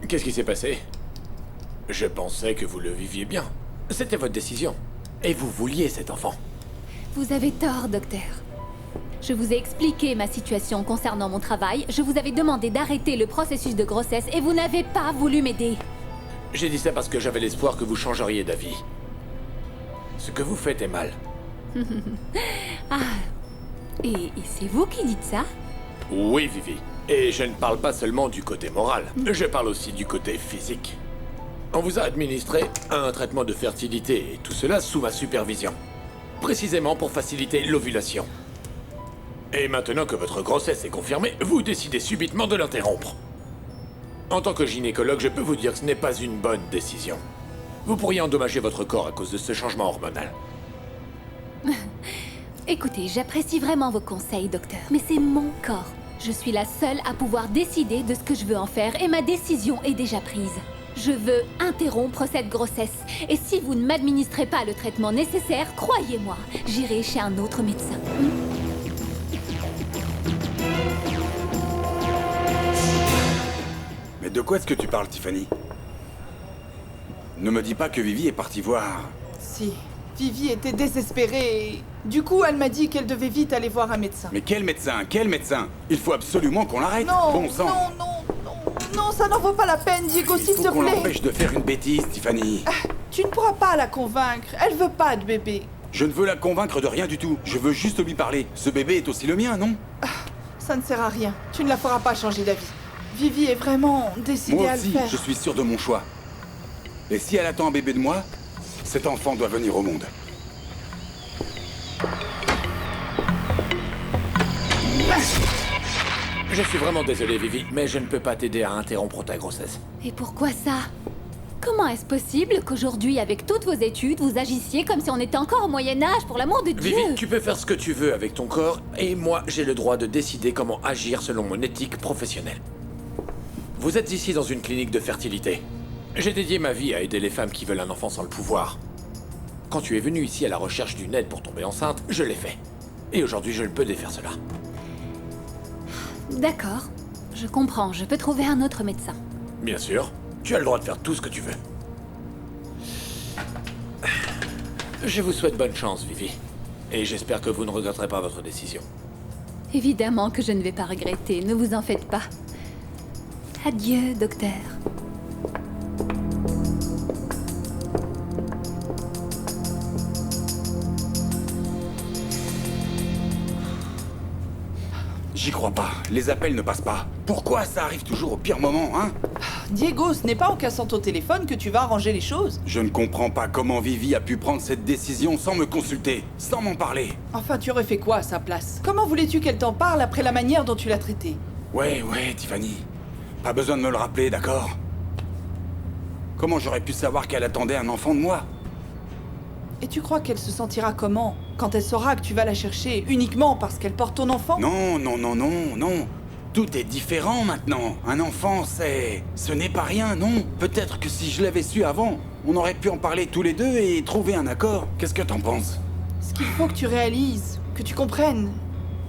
Qu'est-ce qui s'est passé? Je pensais que vous le viviez bien. C'était votre décision. Et vous vouliez cet enfant. Vous avez tort, docteur. Je vous ai expliqué ma situation concernant mon travail. Je vous avais demandé d'arrêter le processus de grossesse et vous n'avez pas voulu m'aider. J'ai dit ça parce que j'avais l'espoir que vous changeriez d'avis. Ce que vous faites est mal. Et c'est vous qui dites ça? Oui, Vivi. Et je ne parle pas seulement du côté moral. Je parle aussi du côté physique. On vous a administré un traitement de fertilité et tout cela sous ma supervision. Précisément pour faciliter l'ovulation. Et maintenant que votre grossesse est confirmée, vous décidez subitement de l'interrompre. En tant que gynécologue, je peux vous dire que ce n'est pas une bonne décision. Vous pourriez endommager votre corps à cause de ce changement hormonal. Écoutez, j'apprécie vraiment vos conseils, docteur. Mais c'est mon corps. Je suis la seule à pouvoir décider de ce que je veux en faire et ma décision est déjà prise. Je veux interrompre cette grossesse. Et si vous ne m'administrez pas le traitement nécessaire, croyez-moi, j'irai chez un autre médecin. Mais de quoi est-ce que tu parles, Tiffany? Ne me dis pas que Vivi est partie voir. Si, Vivi était désespérée et... Du coup, elle m'a dit qu'elle devait vite aller voir un médecin. Mais quel médecin? Quel médecin? Il faut absolument qu'on l'arrête. Non, Bon sang. non, ça n'en vaut pas la peine, Diego, s'il Il te faut qu'on plaît. l'empêche de faire une bêtise, Tiffany. Tu ne pourras pas la convaincre, elle veut pas de bébé. Je ne veux la convaincre de rien du tout. Je veux juste lui parler. Ce bébé est aussi le mien, non? Ça ne sert à rien, tu ne la feras pas changer d'avis. Vivi est vraiment décidée Moi à le aussi, faire. je suis sûr de mon choix. Et si elle attend un bébé de moi, cet enfant doit venir au monde. Je suis vraiment désolé, Vivi, mais je ne peux pas t'aider à interrompre ta grossesse. Et pourquoi ça? Comment est-ce possible qu'aujourd'hui, avec toutes vos études, vous agissiez comme si on était encore au Moyen-Âge, pour l'amour de Dieu? Vivi, tu peux faire ce que tu veux avec ton corps, et moi, j'ai le droit de décider comment agir selon mon éthique professionnelle. Vous êtes ici dans une clinique de fertilité. J'ai dédié ma vie à aider les femmes qui veulent un enfant sans le pouvoir. Quand tu es venu ici à la recherche d'une aide pour tomber enceinte, je l'ai fait. Et aujourd'hui, je ne peux défaire cela. D'accord, je comprends, je peux trouver un autre médecin. Bien sûr, tu as le droit de faire tout ce que tu veux. Je vous souhaite bonne chance, Vivi. Et j'espère que vous ne regretterez pas votre décision. Évidemment que je ne vais pas regretter, ne vous en faites pas. Adieu, docteur. J'y crois pas. Les appels ne passent pas. Pourquoi ça arrive toujours au pire moment, hein? Diego, ce n'est pas en cassant ton téléphone que tu vas arranger les choses. Je ne comprends pas comment Vivi a pu prendre cette décision sans me consulter, sans m'en parler. Enfin, tu aurais fait quoi à sa place? Comment voulais-tu qu'elle t'en parle après la manière dont tu l'as traitée? Ouais, Tiffany. Pas besoin de me le rappeler, d'accord? Comment j'aurais pu savoir qu'elle attendait un enfant de moi? Et tu crois qu'elle se sentira comment quand elle saura que tu vas la chercher uniquement parce qu'elle porte ton enfant? Non. Tout est différent maintenant. Un enfant, ce n'est pas rien, non. Peut-être que si je l'avais su avant, on aurait pu en parler tous les deux et trouver un accord. Qu'est-ce que t'en penses? Ce qu'il faut que tu réalises, que tu comprennes,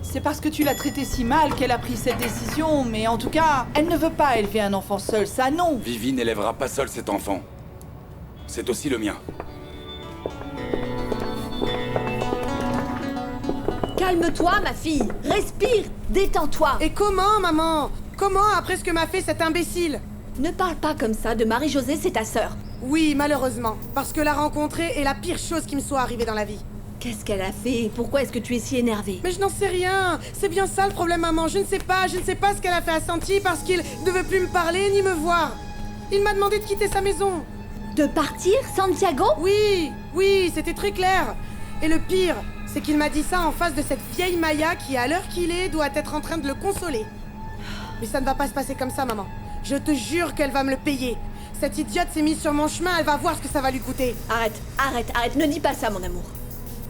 c'est parce que tu l'as traitée si mal qu'elle a pris cette décision, mais en tout cas, elle ne veut pas élever un enfant seul, ça non. Vivi n'élèvera pas seule cet enfant. C'est aussi le mien. Calme-toi, ma fille. Respire. Détends-toi. Et comment, maman? Comment, après ce que m'a fait cet imbécile? Ne parle pas comme ça de Marie-Josée, c'est ta sœur. Oui, malheureusement. Parce que la rencontrer est la pire chose qui me soit arrivée dans la vie. Qu'est-ce qu'elle a fait? Pourquoi est-ce que tu es si énervée? Mais je n'en sais rien. C'est bien ça le problème, maman. Je ne sais pas ce qu'elle a fait à Santi parce qu'il ne veut plus me parler ni me voir. Il m'a demandé de quitter sa maison. De partir, Santiago? Oui, c'était très clair. Et le pire, c'est qu'il m'a dit ça en face de cette vieille Maya qui, à l'heure qu'il est, doit être en train de le consoler. Mais ça ne va pas se passer comme ça, maman. Je te jure qu'elle va me le payer. Cette idiote s'est mise sur mon chemin, elle va voir ce que ça va lui coûter. Arrête, ne dis pas ça, mon amour.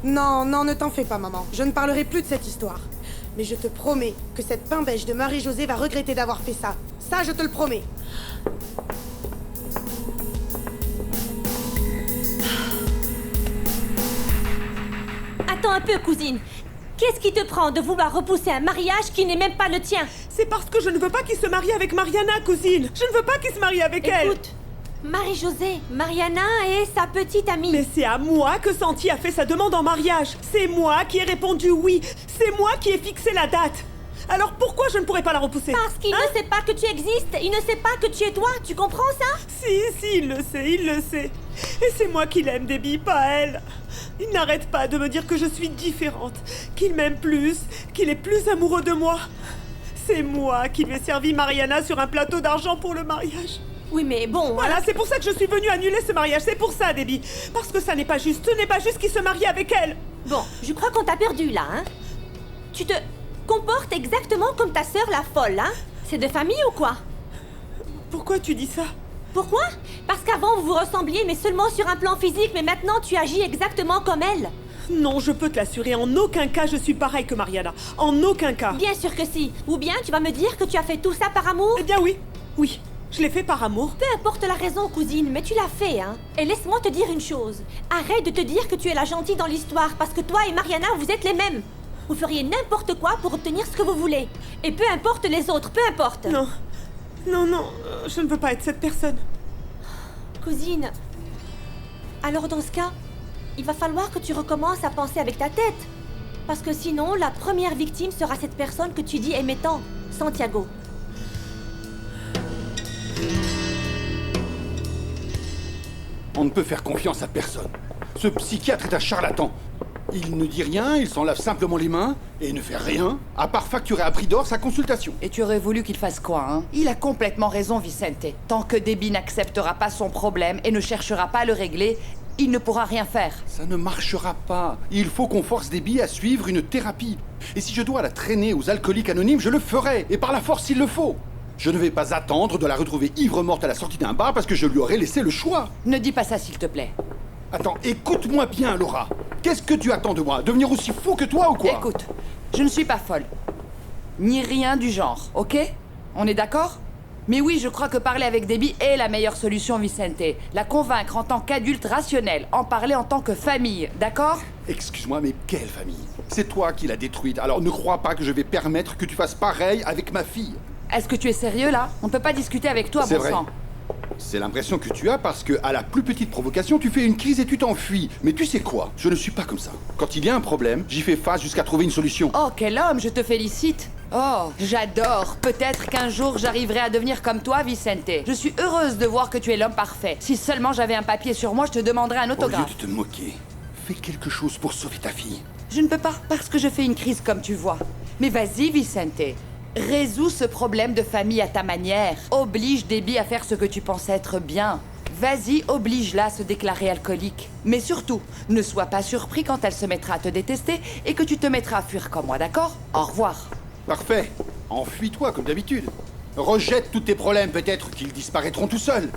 Non, ne t'en fais pas, maman. Je ne parlerai plus de cette histoire. Mais je te promets que cette pain-beige de Marie-Josée va regretter d'avoir fait ça. Ça, je te le promets. Attends un peu, cousine. Qu'est-ce qui te prend de vouloir repousser un mariage qui n'est même pas le tien? C'est parce que je ne veux pas qu'il se marie avec Mariana, cousine. Je ne veux pas qu'il se marie avec elle. Écoute, Marie-Josée, Mariana est sa petite amie. Mais c'est à moi que Santi a fait sa demande en mariage. C'est moi qui ai répondu oui. C'est moi qui ai fixé la date. Alors pourquoi je ne pourrais pas la repousser? Parce qu'il ne sait pas que tu existes. Il ne sait pas que tu es toi. Tu comprends ça? Si, il le sait, il le sait. Et c'est moi qui l'aime, Debbie, pas elle. Il n'arrête pas de me dire que je suis différente, qu'il m'aime plus, qu'il est plus amoureux de moi. C'est moi qui lui ai servi Mariana sur un plateau d'argent pour le mariage. Oui, mais bon... Voilà, c'est pour ça que je suis venue annuler ce mariage. C'est pour ça, Debbie. Parce que ça n'est pas juste. Ce n'est pas juste qu'il se marie avec elle. Bon, je crois qu'on t'a perdu, là, hein? Tu te comportes exactement comme ta sœur la folle, hein? C'est de famille ou quoi? Pourquoi tu dis ça? Pourquoi? Parce qu'avant, vous vous ressembliez, mais seulement sur un plan physique, mais maintenant, tu agis exactement comme elle. Non, je peux te l'assurer, en aucun cas je suis pareille que Mariana. En aucun cas. Bien sûr que si. Ou bien, tu vas me dire que tu as fait tout ça par amour? Eh bien oui, oui. Je l'ai fait par amour. Peu importe la raison, cousine, mais tu l'as fait, hein. Et laisse-moi te dire une chose. Arrête de te dire que tu es la gentille dans l'histoire, parce que toi et Mariana, vous êtes les mêmes. Vous feriez n'importe quoi pour obtenir ce que vous voulez. Et peu importe les autres, peu importe. Non. Non, je ne veux pas être cette personne. Cousine, alors dans ce cas, il va falloir que tu recommences à penser avec ta tête. Parce que sinon, la première victime sera cette personne que tu dis aimer tant, Santiago. On ne peut faire confiance à personne. Ce psychiatre est un charlatan. Il ne dit rien, il s'en lave simplement les mains et ne fait rien, à part facturer à prix d'or sa consultation. Et tu aurais voulu qu'il fasse quoi, hein? Il a complètement raison, Vicente. Tant que Debbie n'acceptera pas son problème et ne cherchera pas à le régler, il ne pourra rien faire. Ça ne marchera pas. Il faut qu'on force Debbie à suivre une thérapie. Et si je dois la traîner aux alcooliques anonymes, je le ferai. Et par la force s'il le faut. Je ne vais pas attendre de la retrouver ivre morte à la sortie d'un bar parce que je lui aurais laissé le choix. Ne dis pas ça, s'il te plaît. Attends, écoute-moi bien, Laura. Qu'est-ce que tu attends de moi? Devenir aussi fou que toi ou quoi? Écoute, je ne suis pas folle. Ni rien du genre, ok? On est d'accord? Mais oui, je crois que parler avec Debbie est la meilleure solution, Vicente. La convaincre en tant qu'adulte rationnel, en parler en tant que famille, d'accord? Excuse-moi, mais quelle famille? C'est toi qui l'as détruite, alors ne crois pas que je vais permettre que tu fasses pareil avec ma fille. Est-ce que tu es sérieux, là? On ne peut pas discuter avec toi, C'est bon vrai. sang. C'est l'impression que tu as parce que, à la plus petite provocation, tu fais une crise et tu t'enfuis. Mais tu sais quoi? Je ne suis pas comme ça. Quand il y a un problème, j'y fais face jusqu'à trouver une solution. Oh, quel homme, je te félicite. Oh, j'adore. Peut-être qu'un jour j'arriverai à devenir comme toi, Vicente. Je suis heureuse de voir que tu es l'homme parfait. Si seulement j'avais un papier sur moi, je te demanderais un Au lieu autographe. de te moquer, fais quelque chose pour sauver ta fille. Je ne peux pas, parce que je fais une crise comme tu vois. Mais vas-y, Vicente. Résous ce problème de famille à ta manière. Oblige Debbie à faire ce que tu penses être bien. Vas-y, oblige-la à se déclarer alcoolique. Mais surtout, ne sois pas surpris quand elle se mettra à te détester et que tu te mettras à fuir comme moi, d'accord? Au revoir. Parfait. Enfuis-toi comme d'habitude. Rejette tous tes problèmes, peut-être qu'ils disparaîtront tout seuls.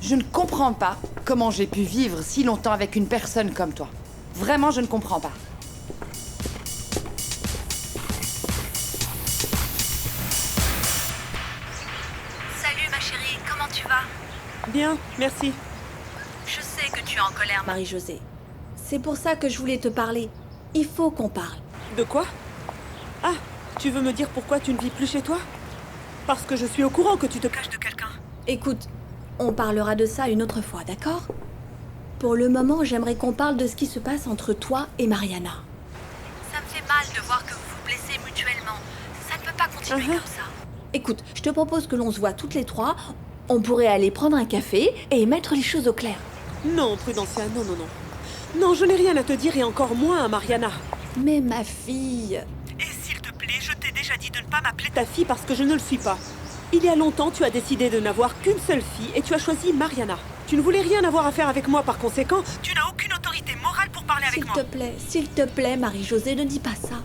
Je ne comprends pas comment j'ai pu vivre si longtemps avec une personne comme toi. Vraiment, je ne comprends pas. Salut ma chérie, comment tu vas? Bien, merci. Je sais que tu es en colère, Marie-Josée, c'est pour ça que je voulais te parler. Il faut qu'on parle. De quoi? Ah, tu veux me dire pourquoi tu ne vis plus chez toi? Parce que je suis au courant que tu te caches de quelqu'un. Écoute, on parlera de ça une autre fois, d'accord? Pour le moment, j'aimerais qu'on parle de ce qui se passe entre toi et Mariana. Ça me fait mal de voir que vous vous blessez mutuellement. Ça ne peut pas continuer comme ça. Écoute, je te propose que l'on se voit toutes les trois. On pourrait aller prendre un café et mettre les choses au clair. Non, Prudencia, non. Non, je n'ai rien à te dire et encore moins à Mariana. Mais ma fille... Et s'il te plaît, je t'ai déjà dit de ne pas m'appeler ta fille parce que je ne le suis pas. Il y a longtemps, tu as décidé de n'avoir qu'une seule fille et tu as choisi Mariana. Tu ne voulais rien avoir à faire avec moi, par conséquent, tu n'as aucune autorité morale pour parler avec moi. S'il te plaît, Marie-Josée, ne dis pas ça.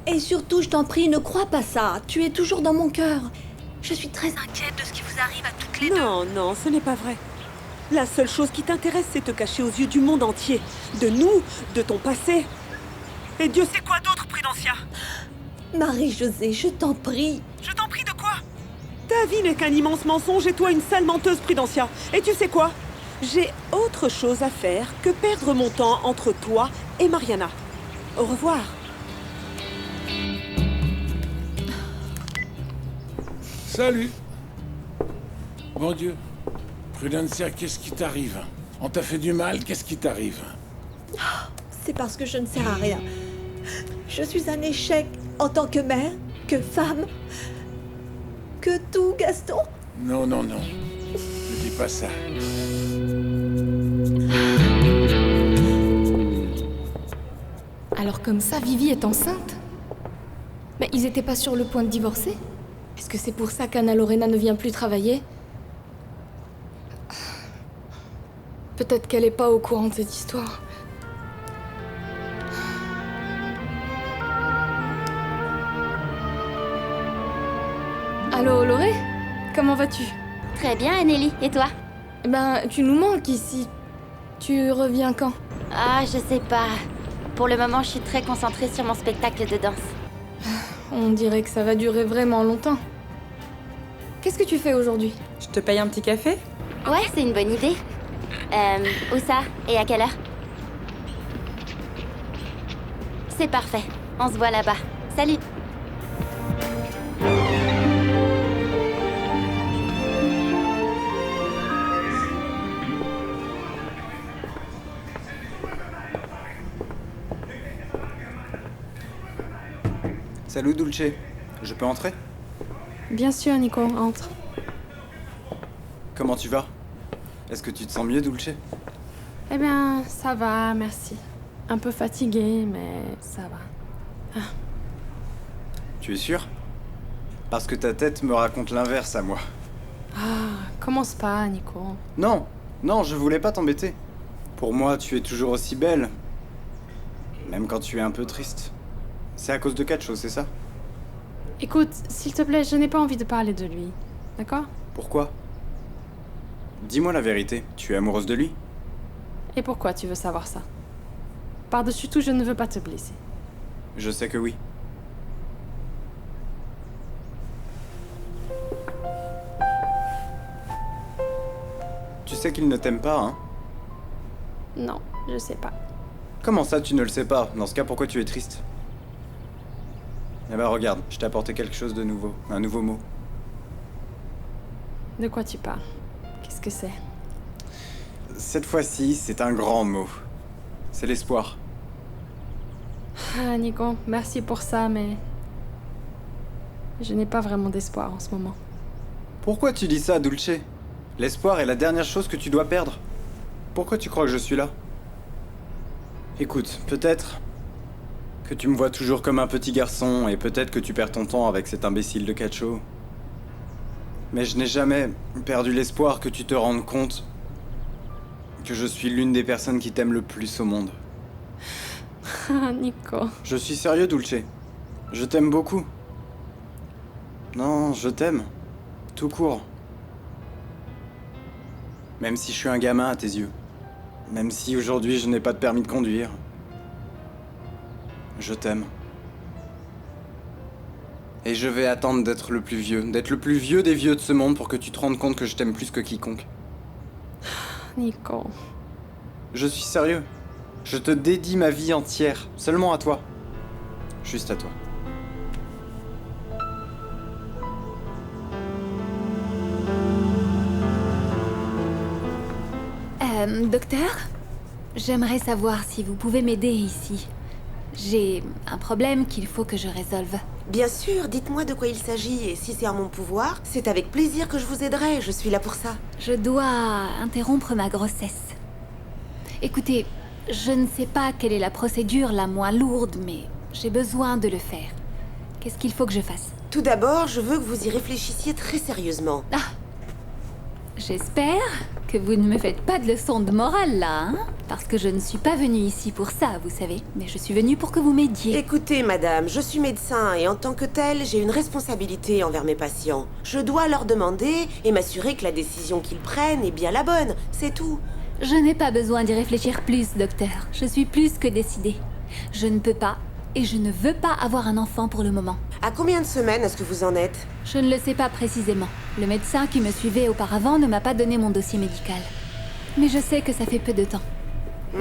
Et surtout, je t'en prie, ne crois pas ça. Tu es toujours dans mon cœur. Je suis très Inquiète de ce qui vous arrive à toutes les deux. Non, ce n'est pas vrai. La seule chose qui t'intéresse, c'est te cacher aux yeux du monde entier. De nous, de ton passé. Et Dieu sait quoi d'autre, Prudencia? Marie-Josée, je t'en prie. Je t'en prie de quoi? Ta vie n'est qu'un immense mensonge et toi une sale menteuse, Prudencia. Et tu sais quoi? J'ai autre chose à faire que perdre mon temps entre toi et Mariana. Au revoir. Salut. Mon Dieu. Prudencia, qu'est-ce qui t'arrive? On t'a fait du mal, qu'est-ce qui t'arrive? C'est parce que je ne sers à rien. Je suis un échec en tant que mère, que femme, que tout, Gaston. Non, non, non. Ne dis pas ça. Alors comme ça, Vivi est enceinte? Mais ils étaient pas sur le point de divorcer? Est-ce que c'est pour ça qu'Anna Lorena ne vient plus travailler? Peut-être qu'elle est pas au courant de cette histoire. Allô, Loré? Comment vas-tu? Très bien, Anneli. Et toi? Ben, tu nous manques ici. Tu reviens quand? Ah, je sais pas. Pour le moment, je suis très concentrée sur mon spectacle de danse. On dirait que ça va durer vraiment longtemps. Qu'est-ce que tu fais aujourd'hui? Je te paye un petit café? Ouais, c'est une bonne idée. Où ça? Et à quelle heure? C'est parfait. On se voit là-bas. Salut! Salut Dulce, je peux entrer? Bien sûr, Nico, entre. Comment tu vas? Est-ce que tu te sens mieux, Dulce? Eh bien, ça va, merci. Un peu fatiguée, mais ça va. Ah. Tu es sûr? Parce que ta tête me raconte l'inverse à moi. Ah, commence pas, Nico. Non, non, je voulais pas t'embêter. Pour moi, tu es toujours aussi belle. Même quand tu es un peu triste. C'est à cause de quelque chose, c'est ça? Écoute, s'il te plaît, je n'ai pas envie de parler de lui. D'accord? Pourquoi? Dis-moi la vérité, tu es amoureuse de lui? Et pourquoi tu veux savoir ça? Par-dessus tout, je ne veux pas te blesser. Je sais que oui. Tu sais qu'il ne t'aime pas, hein? Non, je sais pas. Comment ça, tu ne le sais pas? Dans ce cas, pourquoi tu es triste? Eh ben regarde, je t'ai apporté quelque chose de nouveau, un nouveau mot. De quoi tu parles? Qu'est-ce que c'est? Cette fois-ci, c'est un grand mot. C'est l'espoir. Ah, Nico, merci pour ça, mais... je n'ai pas vraiment d'espoir en ce moment. Pourquoi tu dis ça, Dulce? L'espoir est la dernière chose que tu dois perdre. Pourquoi tu crois que je suis là? Écoute, peut-être que tu me vois toujours comme un petit garçon et peut-être que tu perds ton temps avec cet imbécile de Cacho. Mais je n'ai jamais perdu l'espoir que tu te rendes compte que je suis l'une des personnes qui t'aiment le plus au monde. Ah, Nico. Je suis sérieux, Dulce. Je t'aime beaucoup. Non, je t'aime. Tout court. Même si je suis un gamin à tes yeux. Même si aujourd'hui je n'ai pas de permis de conduire. Je t'aime. Et je vais attendre d'être le plus vieux des vieux de ce monde pour que tu te rendes compte que je t'aime plus que quiconque. Nico. Je suis sérieux. Je te dédie ma vie entière, seulement à toi. Juste à toi. Docteur, j'aimerais savoir si vous pouvez m'aider ici. J'ai un problème qu'il faut que je résolve. Bien sûr, dites-moi de quoi il s'agit et si c'est en mon pouvoir, c'est avec plaisir que je vous aiderai, je suis là pour ça. Je dois interrompre ma grossesse. Écoutez, je ne sais pas quelle est la procédure la moins lourde, mais j'ai besoin de le faire. Qu'est-ce qu'il faut que je fasse? Tout d'abord, je veux que vous y réfléchissiez très sérieusement. Ah! J'espère que vous ne me faites pas de leçon de morale, là, hein? Parce que je ne suis pas venue ici pour ça, vous savez. Mais je suis venue pour que vous m'aidiez. Écoutez, madame, je suis médecin et en tant que telle, j'ai une responsabilité envers mes patients. Je dois leur demander et m'assurer que la décision qu'ils prennent est bien la bonne, c'est tout. Je n'ai pas besoin d'y réfléchir plus, docteur. Je suis plus que décidée. Je ne peux pas et je ne veux pas avoir un enfant pour le moment. À combien de semaines est-ce que vous en êtes? Je ne le sais pas précisément. Le médecin qui me suivait auparavant ne m'a pas donné mon dossier médical. Mais je sais que ça fait peu de temps.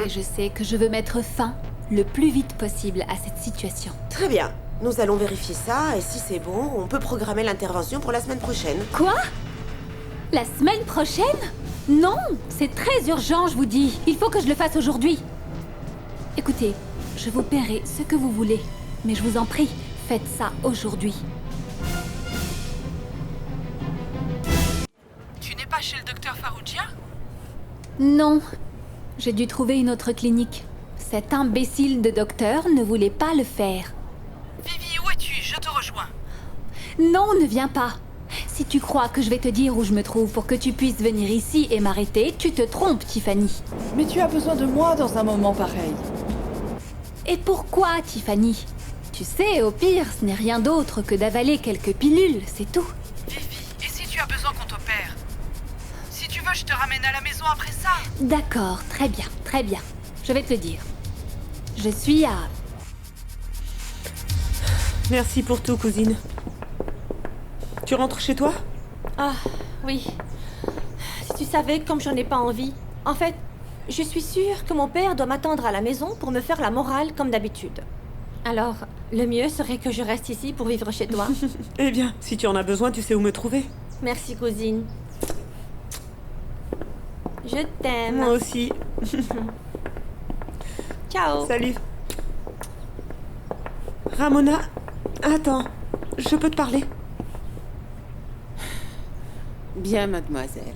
Et je sais que je veux mettre fin le plus vite possible à cette situation. Très bien. Nous allons vérifier ça, et si c'est bon, on peut programmer l'intervention pour la semaine prochaine. Quoi? La semaine prochaine? Non, c'est très urgent, je vous dis. Il faut que je le fasse aujourd'hui. Écoutez, je vous paierai ce que vous voulez. Mais je vous en prie, faites ça aujourd'hui. Tu n'es pas chez le docteur Farougia? Non, j'ai dû trouver une autre clinique. Cet imbécile de docteur ne voulait pas le faire. Vivi, où es-tu? Je te rejoins. Non, ne viens pas. Si tu crois que je vais te dire où je me trouve pour que tu puisses venir ici et m'arrêter, tu te trompes, Tiffany. Mais tu as besoin de moi dans un moment pareil. Et pourquoi, Tiffany? Tu sais, au pire, ce n'est rien d'autre que d'avaler quelques pilules, c'est tout. Vivi, et si tu as besoin qu'on t'opère? Si tu veux, je te ramène à la maison après ça. D'accord, très bien, très bien. Je vais te le dire. Je suis à... Merci pour tout, cousine. Tu rentres chez toi? Ah, oui. Si tu savais comme j'en ai pas envie. En fait, je suis sûre que mon père doit m'attendre à la maison pour me faire la morale comme d'habitude. Alors, le mieux serait que je reste ici pour vivre chez toi. Eh bien, si tu en as besoin, tu sais où me trouver. Merci, cousine. Je t'aime. Moi aussi. Ciao. Salut. Ramona, attends, je peux te parler? Bien, mademoiselle.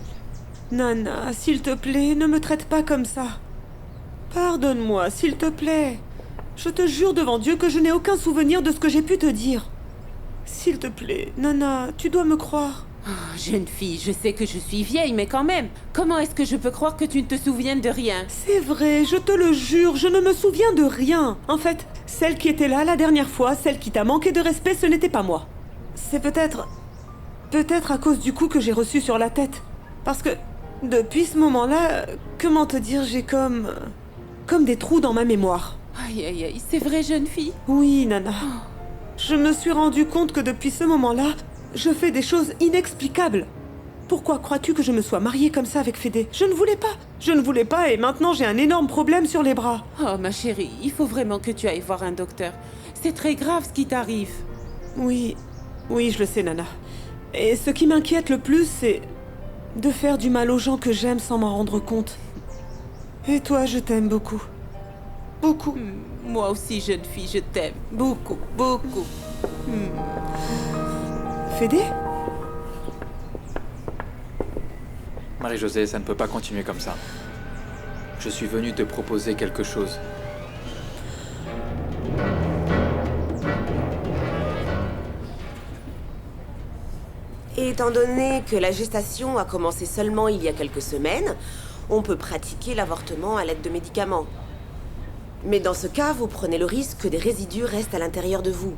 Nana, s'il te plaît, ne me traite pas comme ça. Pardonne-moi, s'il te plaît. Je te jure devant Dieu que je n'ai aucun souvenir de ce que j'ai pu te dire. S'il te plaît, Nana, tu dois me croire. Oh, jeune fille, je sais que je suis vieille, mais quand même, comment est-ce que je peux croire que tu ne te souviennes de rien? C'est vrai, je te le jure, je ne me souviens de rien. En fait, celle qui était là la dernière fois, celle qui t'a manqué de respect, ce n'était pas moi. C'est peut-être à cause du coup que j'ai reçu sur la tête. Parce que, depuis ce moment-là, comment te dire, j'ai comme des trous dans ma mémoire. Aïe, aïe, aïe, c'est vrai, jeune fille? Oui, Nana. Je me suis rendu compte que depuis ce moment-là, je fais des choses inexplicables. Pourquoi crois-tu que je me sois mariée comme ça avec Fédé? Je ne voulais pas. Je ne voulais pas et maintenant j'ai un énorme problème sur les bras. Oh, ma chérie, il faut vraiment que tu ailles voir un docteur. C'est très grave ce qui t'arrive. Oui, je le sais, Nana. Et ce qui m'inquiète le plus, c'est de faire du mal aux gens que j'aime sans m'en rendre compte. Et toi, je t'aime beaucoup. Beaucoup. Moi aussi, jeune fille, je t'aime. Beaucoup, beaucoup. Fédé? Marie-Josée, ça ne peut pas continuer comme ça. Je suis venu te proposer quelque chose. Et étant donné que la gestation a commencé seulement il y a quelques semaines, on peut pratiquer l'avortement à l'aide de médicaments. Mais dans ce cas, vous prenez le risque que des résidus restent à l'intérieur de vous.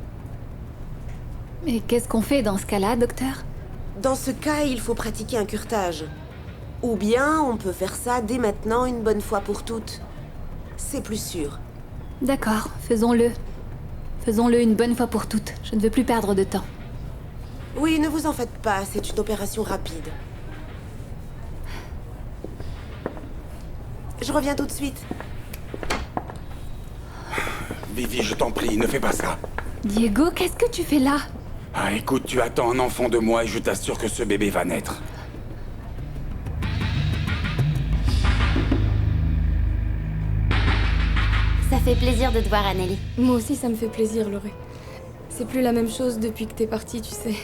Mais qu'est-ce qu'on fait dans ce cas-là, docteur? Dans ce cas, il faut pratiquer un curetage. Ou bien, on peut faire ça dès maintenant une bonne fois pour toutes. C'est plus sûr. D'accord, faisons-le. Faisons-le une bonne fois pour toutes. Je ne veux plus perdre de temps. Oui, ne vous en faites pas, c'est une opération rapide. Je reviens tout de suite. Vivi, je t'en prie, ne fais pas ça. Diego, qu'est-ce que tu fais là? Ah, écoute, tu attends un enfant de moi et je t'assure que ce bébé va naître. Ça fait plaisir de te voir, Anneli. Moi aussi, ça me fait plaisir, Laurie. C'est plus la même chose depuis que t'es partie, tu sais.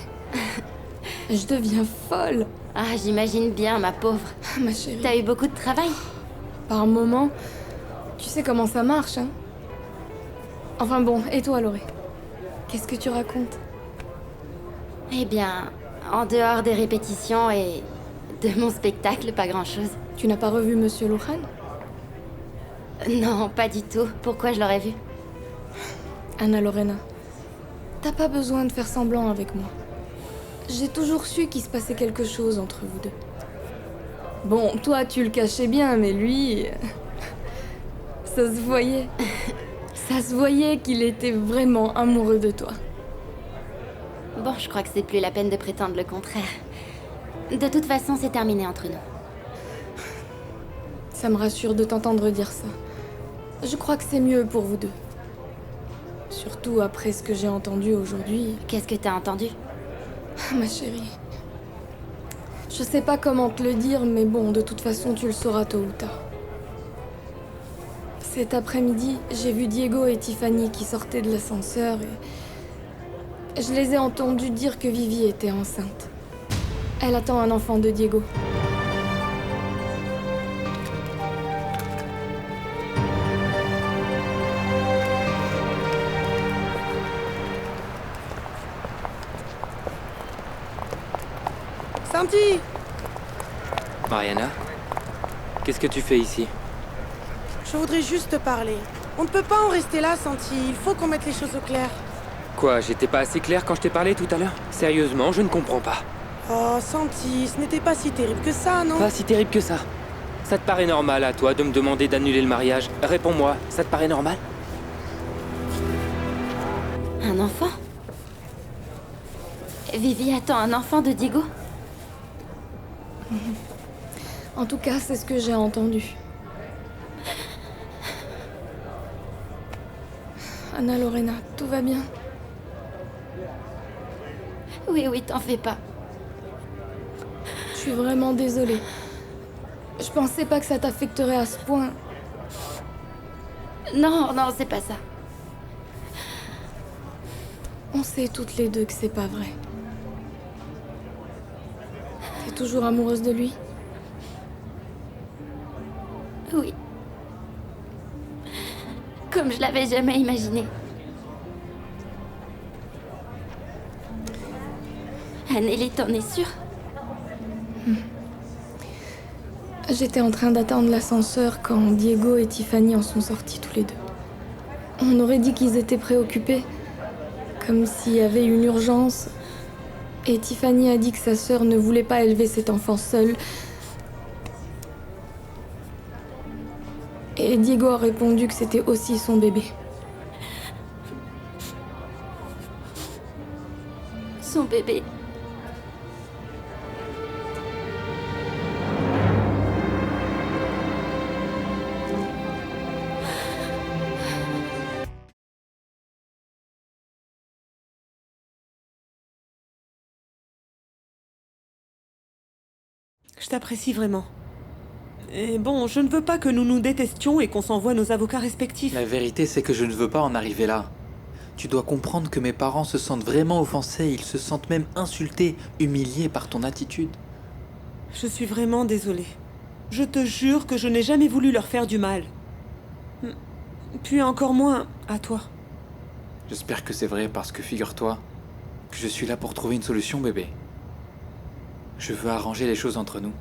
Je deviens folle. Ah, j'imagine bien, ma pauvre. Ma chérie. T'as eu beaucoup de travail? Par moment. Tu sais comment ça marche, hein? Enfin bon, et toi, Laurie? Qu'est-ce que tu racontes? Eh bien, en dehors des répétitions et de mon spectacle, pas grand-chose. Tu n'as pas revu Monsieur Lohan? Non, pas du tout. Pourquoi je l'aurais vu? Anna Lorena, t'as pas besoin de faire semblant avec moi. J'ai toujours su qu'il se passait quelque chose entre vous deux. Bon, toi, tu le cachais bien, mais lui... ça se voyait. Ça se voyait qu'il était vraiment amoureux de toi. Bon, je crois que c'est plus la peine de prétendre le contraire. De toute façon, c'est terminé entre nous. Ça me rassure de t'entendre dire ça. Je crois que c'est mieux pour vous deux. Surtout après ce que j'ai entendu aujourd'hui. Qu'est-ce que t'as entendu? Ma chérie. Je sais pas comment te le dire, mais bon, de toute façon, tu le sauras tôt ou tard. Cet après-midi, j'ai vu Diego et Tiffany qui sortaient de l'ascenseur et... Je les ai entendus dire que Vivi était enceinte. Elle attend un enfant de Diego. Santi! Mariana, qu'est-ce que tu fais ici? Je voudrais juste te parler. On ne peut pas en rester là, Santi. Il faut qu'on mette les choses au clair. Quoi, j'étais pas assez clair quand je t'ai parlé tout à l'heure? Sérieusement, je ne comprends pas. Oh, Santi, ce n'était pas si terrible que ça, non? Pas si terrible que ça. Ça te paraît normal à toi de me demander d'annuler le mariage? Réponds-moi, ça te paraît normal? Un enfant? Vivi attend un enfant de Diego? En tout cas, c'est ce que j'ai entendu. Anna Lorena, tout va bien? Oui, oui, t'en fais pas. Je suis vraiment désolée. Je pensais pas que ça t'affecterait à ce point. Non, non, c'est pas ça. On sait toutes les deux que c'est pas vrai. T'es toujours amoureuse de lui? Oui. Comme je l'avais jamais imaginé. Anneli, t'en es sûre? J'étais en train d'attendre l'ascenseur quand Diego et Tiffany en sont sortis tous les deux. On aurait dit qu'ils étaient préoccupés, comme s'il y avait une urgence. Et Tiffany a dit que sa sœur ne voulait pas élever cet enfant seul. Et Diego a répondu que c'était aussi son bébé. Son bébé. Je t'apprécie vraiment. Et bon, je ne veux pas que nous nous détestions et qu'on s'envoie nos avocats respectifs. La vérité, c'est que je ne veux pas en arriver là. Tu dois comprendre que mes parents se sentent vraiment offensés, ils se sentent même insultés, humiliés par ton attitude. Je suis vraiment désolée. Je te jure que je n'ai jamais voulu leur faire du mal. Puis encore moins à toi. J'espère que c'est vrai parce que figure-toi que je suis là pour trouver une solution, bébé. Je veux arranger les choses entre nous.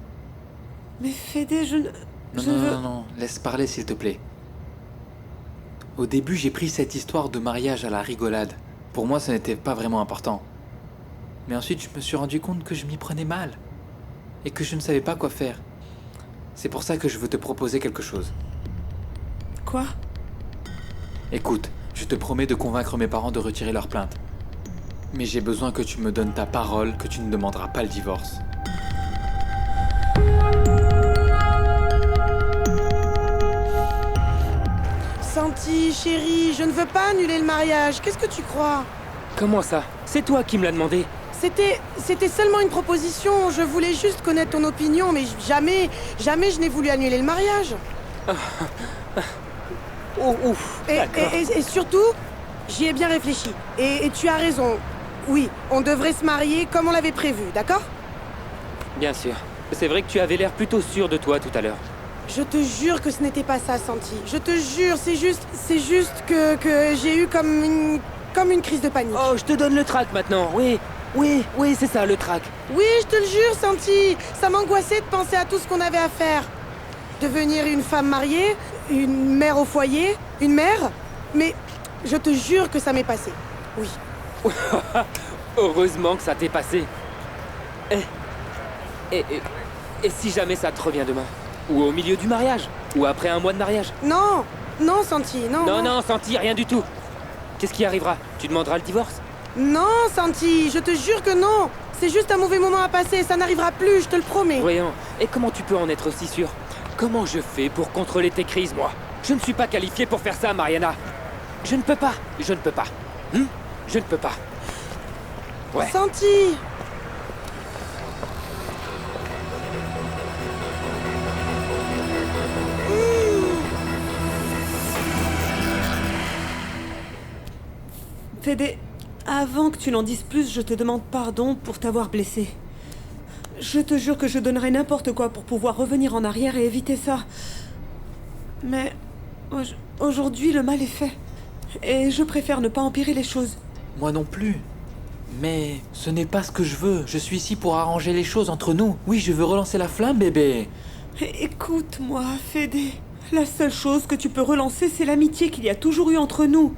Mais Fédé, je ne... Non, laisse parler s'il te plaît. Au début, j'ai pris cette histoire de mariage à la rigolade. Pour moi, ce n'était pas vraiment important. Mais ensuite, je me suis rendu compte que je m'y prenais mal. Et que je ne savais pas quoi faire. C'est pour ça que je veux te proposer quelque chose. Quoi? Écoute, je te promets de convaincre mes parents de retirer leur plainte. Mais j'ai besoin que tu me donnes ta parole que tu ne demanderas pas le divorce. Santi, chérie, je ne veux pas annuler le mariage. Qu'est-ce que tu crois? Comment ça? C'est toi qui me l'as demandé. C'était seulement une proposition. Je voulais juste connaître ton opinion, mais jamais je n'ai voulu annuler le mariage. Oh, ouf, et surtout, j'y ai bien réfléchi. Et tu as raison. Oui, on devrait se marier comme on l'avait prévu, d'accord? Bien sûr. C'est vrai que tu avais l'air plutôt sûr de toi tout à l'heure. Je te jure que ce n'était pas ça, Santi. Je te jure, c'est juste que j'ai eu comme une crise de panique. Oh, je te donne le trac maintenant, oui, c'est ça, le trac. Oui, je te le jure, Santi. Ça m'angoissait de penser à tout ce qu'on avait à faire. Devenir une femme mariée, une mère au foyer, une mère. Mais je te jure que ça m'est passé. Oui. Heureusement que ça t'est passé. Et si jamais ça te revient demain? Ou au milieu du mariage? Ou après un mois de mariage? Non, Santi, non. Non, Santi, rien du tout. Qu'est-ce qui arrivera? Tu demanderas le divorce? Non, Santi, je te jure que non. C'est juste un mauvais moment à passer, ça n'arrivera plus, je te le promets. Voyons, et comment tu peux en être si sûr? Comment je fais pour contrôler tes crises, moi? Je ne suis pas qualifié pour faire ça, Mariana. Je ne peux pas. Je ne peux pas. Je ne peux pas. Ouais. Senti. Fédé, avant que tu n'en dises plus, je te demande pardon pour t'avoir blessé. Je te jure que je donnerais n'importe quoi pour pouvoir revenir en arrière et éviter ça. Mais aujourd'hui, le mal est fait. Et je préfère ne pas empirer les choses. Moi non plus. Mais ce n'est pas ce que je veux. Je suis ici pour arranger les choses entre nous. Oui, je veux relancer la flamme, bébé. Écoute-moi, Fédé. La seule chose que tu peux relancer, c'est l'amitié qu'il y a toujours eu entre nous.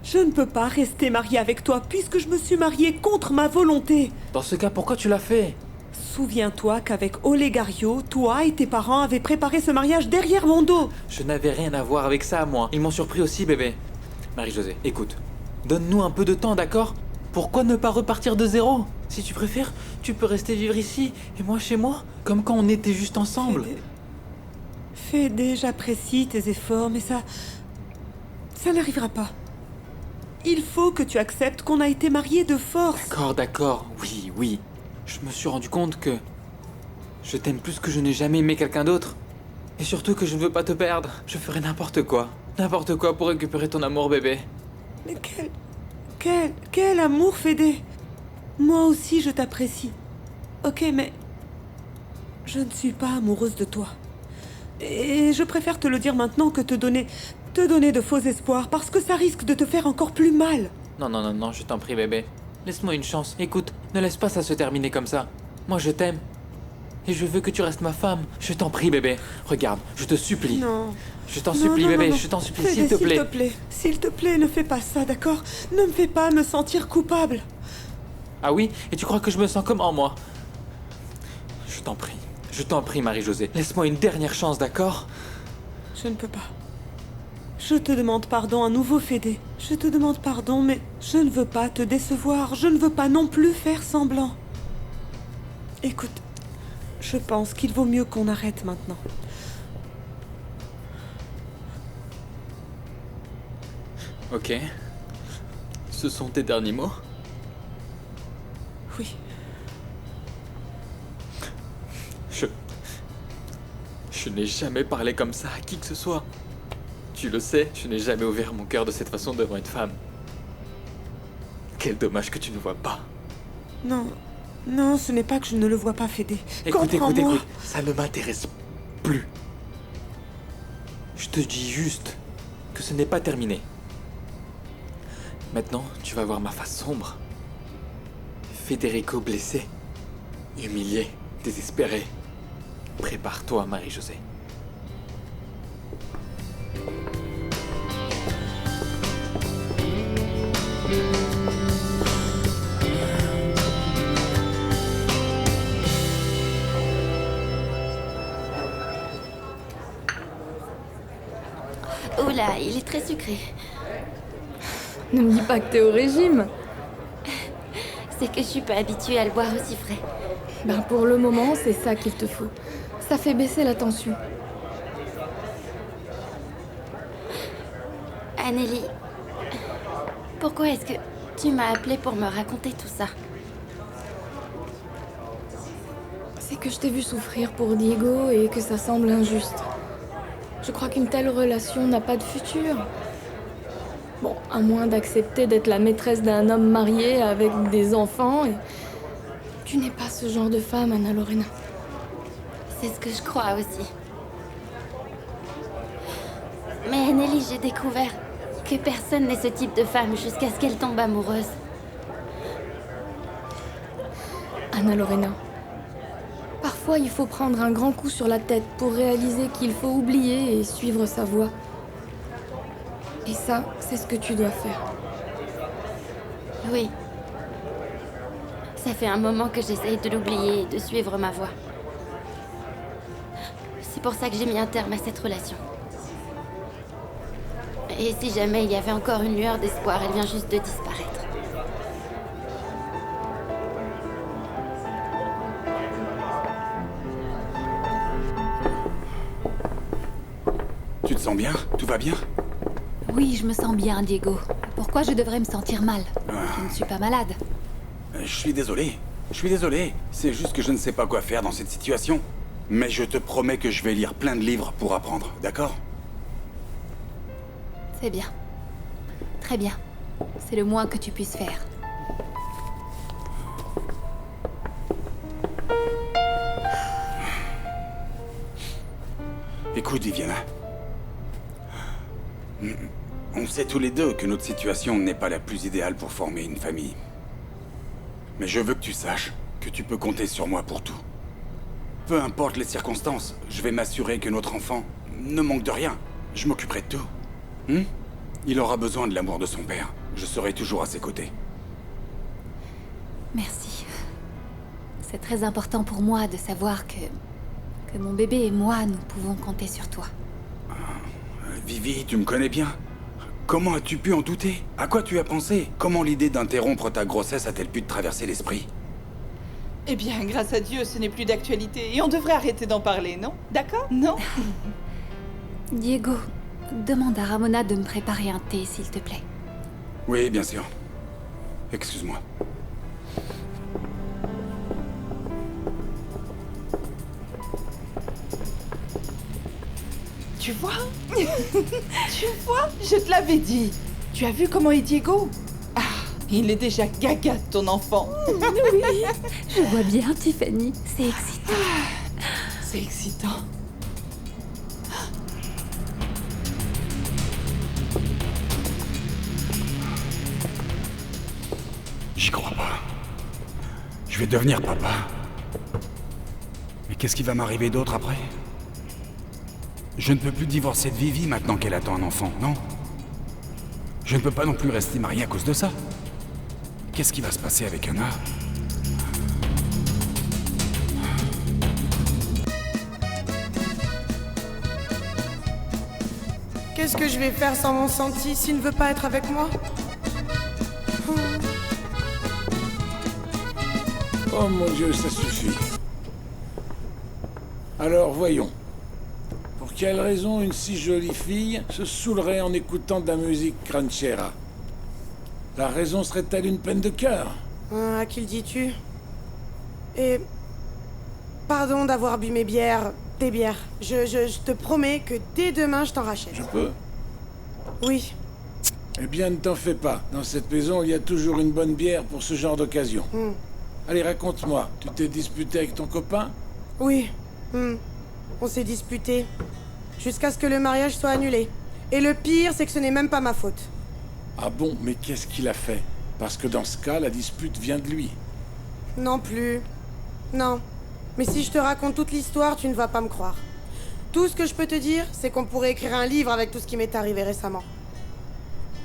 Je ne peux pas rester mariée avec toi puisque je me suis mariée contre ma volonté. Dans ce cas, pourquoi tu l'as fait? Souviens-toi qu'avec Olegario, toi et tes parents avaient préparé ce mariage derrière mon dos. Je n'avais rien à voir avec ça, moi. Ils m'ont surpris aussi, bébé. Marie-Josée, écoute. Donne-nous un peu de temps, d'accord? Pourquoi ne pas repartir de zéro? Si tu préfères, tu peux rester vivre ici et moi chez moi, comme quand on était juste ensemble. Fédé, j'apprécie tes efforts, mais ça n'arrivera pas. Il faut que tu acceptes qu'on a été mariés de force. D'accord. Oui. Je me suis rendu compte que je t'aime plus que je n'ai jamais aimé quelqu'un d'autre. Et surtout que je ne veux pas te perdre. Je ferai n'importe quoi. N'importe quoi pour récupérer ton amour, bébé. Mais quel amour, Fédé. Moi aussi, je t'apprécie. Ok, mais je ne suis pas amoureuse de toi. Et je préfère te le dire maintenant que te donner de faux espoirs parce que ça risque de te faire encore plus mal. Non, je t'en prie, bébé. Laisse-moi une chance. Écoute, ne laisse pas ça se terminer comme ça. Moi, je t'aime. Et je veux que tu restes ma femme. Je t'en prie, bébé. Regarde, je te supplie. Non. Je t'en supplie, bébé. Je t'en supplie, s'il te plaît. S'il te plaît, ne fais pas ça, d'accord? Ne me fais pas me sentir coupable. Ah oui? Et tu crois que je me sens comment, moi? Je t'en prie, Marie-Josée. Laisse-moi une dernière chance, d'accord? Je ne peux pas. Je te demande pardon à nouveau, Fédé. Je te demande pardon, mais je ne veux pas te décevoir. Je ne veux pas non plus faire semblant. Écoute, je pense qu'il vaut mieux qu'on arrête maintenant. Ok. Ce sont tes derniers mots? Oui. Je n'ai jamais parlé comme ça à qui que ce soit. Tu le sais, je n'ai jamais ouvert mon cœur de cette façon devant une femme. Quel dommage que tu ne vois pas. Non, ce n'est pas que je ne le vois pas, Fédé. Écoute, ça ne m'intéresse plus. Je te dis juste que ce n'est pas terminé. Maintenant, tu vas voir ma face sombre. Federico blessé, humilié, désespéré. Prépare-toi, Marie-Josée. Oula, il est très sucré. Ne me dis pas que t'es au régime. C'est que je suis pas habituée à le boire aussi frais. Ben pour le moment, c'est ça qu'il te faut. Ça fait baisser la tension. Anneli, pourquoi est-ce que tu m'as appelée pour me raconter tout ça? C'est que je t'ai vu souffrir pour Diego et que ça semble injuste. Je crois qu'une telle relation n'a pas de futur. Bon, à moins d'accepter d'être la maîtresse d'un homme marié avec des enfants. Et... Tu n'es pas ce genre de femme, Anna Lorena. C'est ce que je crois aussi. Mais Anneli, j'ai découvert que personne n'est ce type de femme jusqu'à ce qu'elle tombe amoureuse. Anna Lorena, parfois il faut prendre un grand coup sur la tête pour réaliser qu'il faut oublier et suivre sa voie. Et ça, c'est ce que tu dois faire. Oui. Ça fait un moment que j'essaye de l'oublier et de suivre ma voie. C'est pour ça que j'ai mis un terme à cette relation. Et si jamais il y avait encore une lueur d'espoir, elle vient juste de disparaître. Tu te sens bien? Tout va bien? Oui, je me sens bien, Diego. Pourquoi je devrais me sentir mal? Je ne suis pas malade. Je suis désolé. Je suis désolé. C'est juste que je ne sais pas quoi faire dans cette situation. Mais je te promets que je vais lire plein de livres pour apprendre, d'accord? C'est bien. Très bien. C'est le moins que tu puisses faire. Écoute, Viviana. On sait tous les deux que notre situation n'est pas la plus idéale pour former une famille. Mais je veux que tu saches que tu peux compter sur moi pour tout. Peu importe les circonstances, je vais m'assurer que notre enfant ne manque de rien. Je m'occuperai de tout. Il aura besoin de l'amour de son père. Je serai toujours à ses côtés. Merci. C'est très important pour moi de savoir que mon bébé et moi, nous pouvons compter sur toi. Vivi, tu me connais bien. Comment as-tu pu en douter? À quoi tu as pensé? Comment l'idée d'interrompre ta grossesse a-t-elle pu te traverser l'esprit? Eh bien, grâce à Dieu, ce n'est plus d'actualité. Et on devrait arrêter d'en parler, non? D'accord? Non? Diego, demande à Ramona de me préparer un thé, s'il te plaît. Oui, bien sûr. Excuse-moi. Tu vois? Tu vois? Je te l'avais dit. Tu as vu comment est Diego? Ah, il est déjà gaga, ton enfant. Oui, je vois bien, Tiffany. C'est excitant. C'est excitant. J'y crois pas. Je vais devenir papa. Mais qu'est-ce qui va m'arriver d'autre après? Je ne peux plus divorcer de Vivi maintenant qu'elle attend un enfant, non? Je ne peux pas non plus rester marié à cause de ça. Qu'est-ce qui va se passer avec Anna? Qu'est-ce que je vais faire sans mon Santi s'il ne veut pas être avec moi? Oh mon Dieu, ça suffit. Alors, voyons. Pour quelle raison une si jolie fille se saoulerait en écoutant de la musique ranchera? La raison serait-elle une peine de cœur? À qui le dis-tu? Et... pardon d'avoir bu mes bières, tes bières. Je te promets que dès demain, je t'en rachète. Je peux? Oui. Eh bien, ne t'en fais pas. Dans cette maison, il y a toujours une bonne bière pour ce genre d'occasion. Allez, raconte-moi. Tu t'es disputé avec ton copain? Oui. On s'est disputé. Jusqu'à ce que le mariage soit annulé. Et le pire, c'est que ce n'est même pas ma faute. Ah bon, mais qu'est-ce qu'il a fait? Parce que dans ce cas, la dispute vient de lui. Non plus. Non. Mais si je te raconte toute l'histoire, tu ne vas pas me croire. Tout ce que je peux te dire, c'est qu'on pourrait écrire un livre avec tout ce qui m'est arrivé récemment.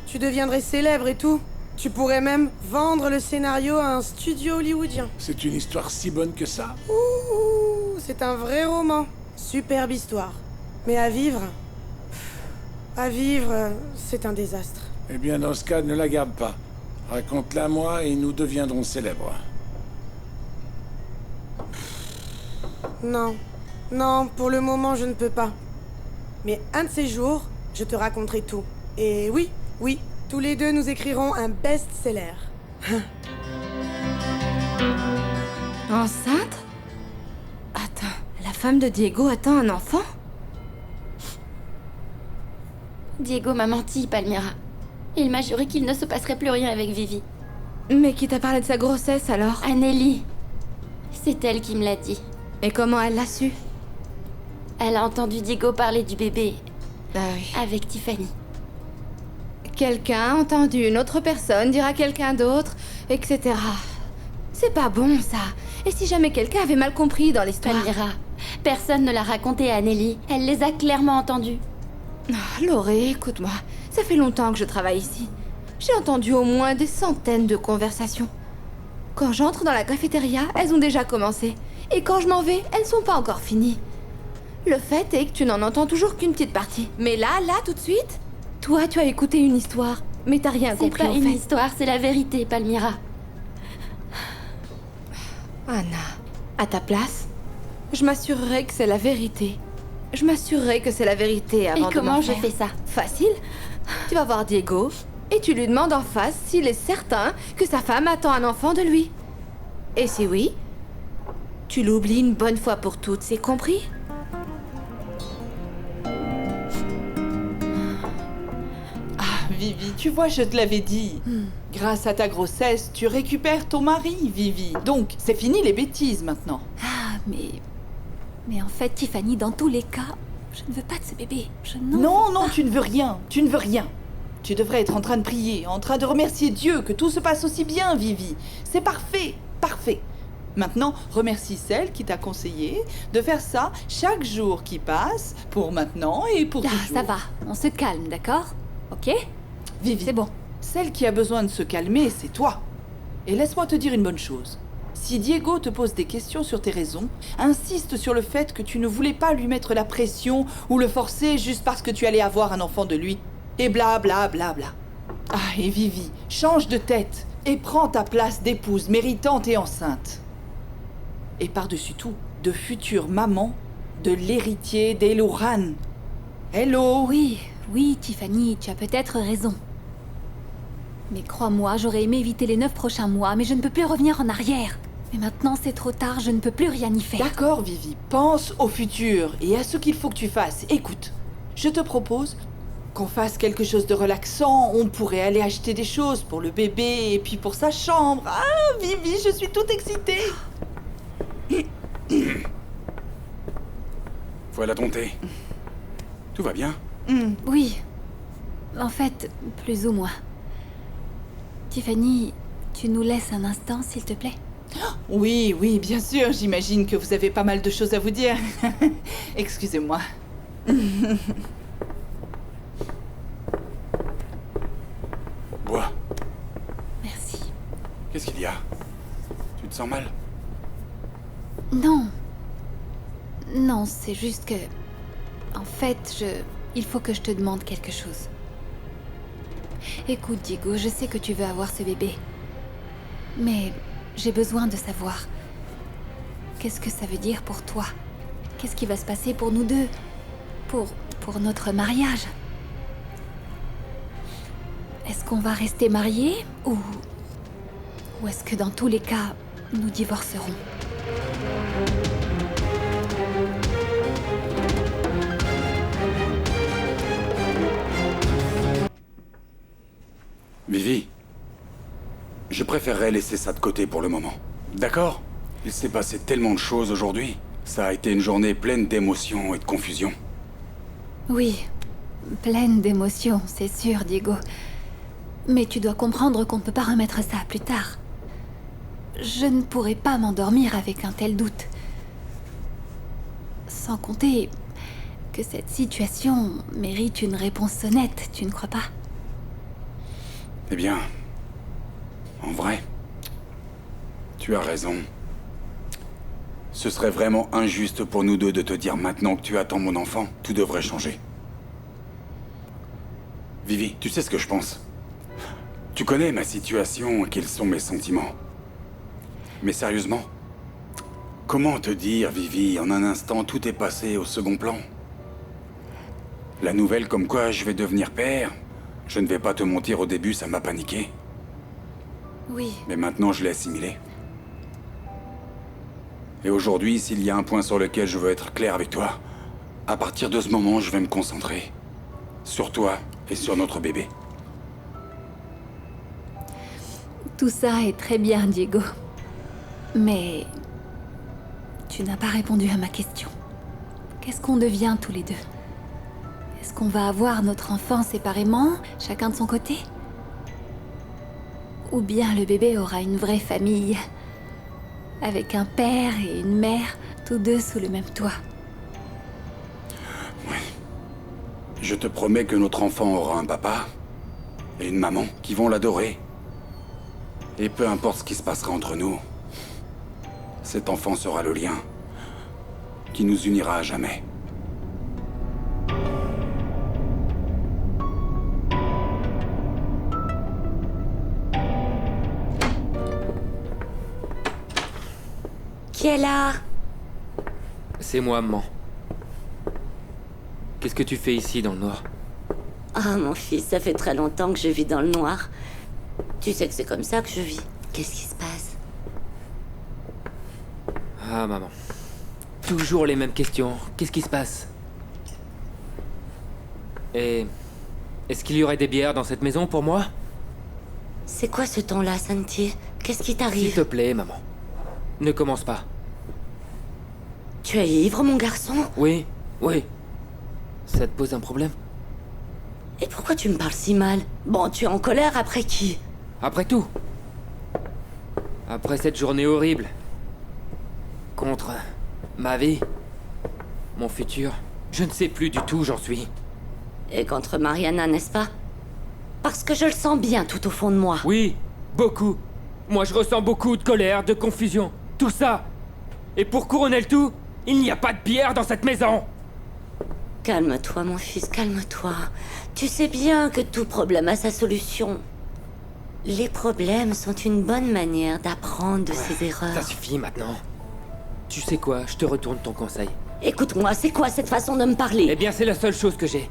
Tu deviendrais célèbre et tout. Tu pourrais même vendre le scénario à un studio hollywoodien. C'est une histoire si bonne que ça? Ouh, c'est un vrai roman. Superbe histoire. Mais à vivre... c'est un désastre. Eh bien, dans ce cas, ne la garde pas. Raconte-la moi et nous deviendrons célèbres. Non. Non, pour le moment, je ne peux pas. Mais un de ces jours, je te raconterai tout. Et oui, tous les deux, nous écrirons un best-seller. Enceinte? Attends, la femme de Diego attend un enfant? Diego m'a menti, Palmyra. Il m'a juré qu'il ne se passerait plus rien avec Vivi. Mais qui t'a parlé de sa grossesse alors? Anneli. C'est elle qui me l'a dit. Et comment elle l'a su? Elle a entendu Diego parler du bébé. Ah oui. Avec Tiffany. Quelqu'un a entendu une autre personne dire à quelqu'un d'autre, etc. C'est pas bon, ça. Et si jamais quelqu'un avait mal compris dans l'histoire? Palmyra, personne ne l'a raconté à Anneli. Elle les a clairement entendus. Laurée, écoute-moi. Ça fait longtemps que je travaille ici. J'ai entendu au moins des centaines de conversations. Quand j'entre dans la cafétéria, elles ont déjà commencé. Et quand je m'en vais, elles sont pas encore finies. Le fait est que tu n'en entends toujours qu'une petite partie. Mais là, tout de suite, toi, tu as écouté une histoire, mais t'as rien compris en fait. C'est pas une histoire, c'est la vérité, Palmyra. Anna, à ta place, je m'assurerai que c'est la vérité. Je m'assurerai que c'est la vérité avant de Et comment je fais ça? Facile. Tu vas voir Diego et tu lui demandes en face s'il est certain que sa femme attend un enfant de lui. Et si oui, tu l'oublies une bonne fois pour toutes, c'est compris? Vivi, tu vois, je te l'avais dit. Grâce à ta grossesse, tu récupères ton mari, Vivi. Donc, c'est fini les bêtises maintenant. Ah, mais en fait, Tiffany, dans tous les cas, je ne veux pas de ce bébé. Non, tu ne veux rien. Tu ne veux rien. Tu devrais être en train de prier, en train de remercier Dieu que tout se passe aussi bien, Vivi. C'est parfait, parfait. Maintenant, remercie celle qui t'a conseillé de faire ça chaque jour qui passe, pour maintenant et pour toujours. Ça va, on se calme, d'accord? Ok? Vivi, c'est bon. Celle qui a besoin de se calmer, c'est toi. Et laisse-moi te dire une bonne chose. Si Diego te pose des questions sur tes raisons, insiste sur le fait que tu ne voulais pas lui mettre la pression ou le forcer juste parce que tu allais avoir un enfant de lui. Et bla bla bla bla. Ah, et Vivi, change de tête et prends ta place d'épouse méritante et enceinte. Et par-dessus tout, de future maman de l'héritier d'Eloran. Hello! Oui, Tiffany, tu as peut-être raison. Mais crois-moi, j'aurais aimé éviter les 9 prochains mois, mais je ne peux plus revenir en arrière. Mais maintenant, c'est trop tard, je ne peux plus rien y faire. D'accord, Vivi, pense au futur et à ce qu'il faut que tu fasses. Écoute, je te propose qu'on fasse quelque chose de relaxant. On pourrait aller acheter des choses pour le bébé et puis pour sa chambre. Ah, Vivi, je suis toute excitée. Voilà ton thé. Tout va bien? Oui. En fait, plus ou moins. Tiffany, tu nous laisses un instant, s'il te plaît? Oui, bien sûr, j'imagine que vous avez pas mal de choses à vous dire. Excusez-moi. Bois. Merci. Qu'est-ce qu'il y a? Tu te sens mal? Non. Non, c'est juste que... En fait, il faut que je te demande quelque chose. Écoute, Diego, je sais que tu veux avoir ce bébé. Mais j'ai besoin de savoir... Qu'est-ce que ça veut dire pour toi? Qu'est-ce qui va se passer pour nous deux? Pour notre mariage? Est-ce qu'on va rester mariés? Ou est-ce que dans tous les cas, nous divorcerons? Vivi, je préférerais laisser ça de côté pour le moment. D'accord? Il s'est passé tellement de choses aujourd'hui. Ça a été une journée pleine d'émotions et de confusion. Oui, pleine d'émotions, c'est sûr, Diego. Mais tu dois comprendre qu'on ne peut pas remettre ça plus tard. Je ne pourrais pas m'endormir avec un tel doute. Sans compter que cette situation mérite une réponse honnête, tu ne crois pas? Eh bien, en vrai, tu as raison. Ce serait vraiment injuste pour nous deux de te dire maintenant que tu attends mon enfant. Tout devrait changer. Vivi, tu sais ce que je pense? Tu connais ma situation et quels sont mes sentiments. Mais sérieusement, comment te dire, Vivi, en un instant, tout est passé au second plan? La nouvelle comme quoi je vais devenir père, je ne vais pas te mentir, au début, ça m'a paniqué. Oui. Mais maintenant, je l'ai assimilé. Et aujourd'hui, s'il y a un point sur lequel je veux être clair avec toi, à partir de ce moment, je vais me concentrer sur toi et sur notre bébé. Tout ça est très bien, Diego. Mais... tu n'as pas répondu à ma question. Qu'est-ce qu'on devient tous les deux? Est-ce qu'on va avoir notre enfant séparément, chacun de son côté? Ou bien le bébé aura une vraie famille, avec un père et une mère, tous deux sous le même toit? Oui. Je te promets que notre enfant aura un papa et une maman qui vont l'adorer. Et peu importe ce qui se passera entre nous, cet enfant sera le lien qui nous unira à jamais. Qui est là? C'est moi, maman. Qu'est-ce que tu fais ici dans le noir? Ah, mon fils, ça fait très longtemps que je vis dans le noir. Tu sais que c'est comme ça que je vis. Qu'est-ce qui se passe? Ah, maman. Toujours les mêmes questions. Qu'est-ce qui se passe? Et... est-ce qu'il y aurait des bières dans cette maison pour moi? C'est quoi ce ton-là, Santi? Qu'est-ce qui t'arrive? S'il te plaît, maman. Ne commence pas. Tu es ivre, mon garçon? Oui, oui. Ça te pose un problème? Et pourquoi tu me parles si mal? Bon, tu es en colère après qui? Après tout. Après cette journée horrible. Contre ma vie. Mon futur. Je ne sais plus du tout où j'en suis. Et contre Mariana, n'est-ce pas? Parce que je le sens bien tout au fond de moi. Oui, beaucoup. Moi, je ressens beaucoup de colère, de confusion. Tout ça. Et pour couronner le tout, il n'y a pas de bière dans cette maison. Calme-toi, mon fils, calme-toi. Tu sais bien que tout problème a sa solution. Les problèmes sont une bonne manière d'apprendre de ses erreurs. Ça suffit maintenant. Tu sais quoi, je te retourne ton conseil. Écoute-moi, c'est quoi cette façon de me parler? Eh bien, c'est la seule chose que j'ai.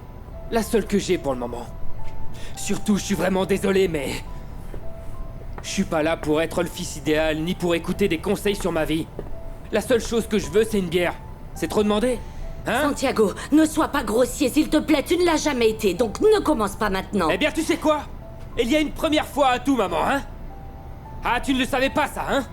La seule que j'ai pour le moment. Surtout, je suis vraiment désolé, mais... je suis pas là pour être le fils idéal, ni pour écouter des conseils sur ma vie. La seule chose que je veux, c'est une bière. C'est trop demandé? Hein? Santiago, ne sois pas grossier, s'il te plaît, tu ne l'as jamais été, donc ne commence pas maintenant. Eh bien, tu sais quoi? Il y a une première fois à tout, maman, hein? Ah, tu ne le savais pas, ça, hein?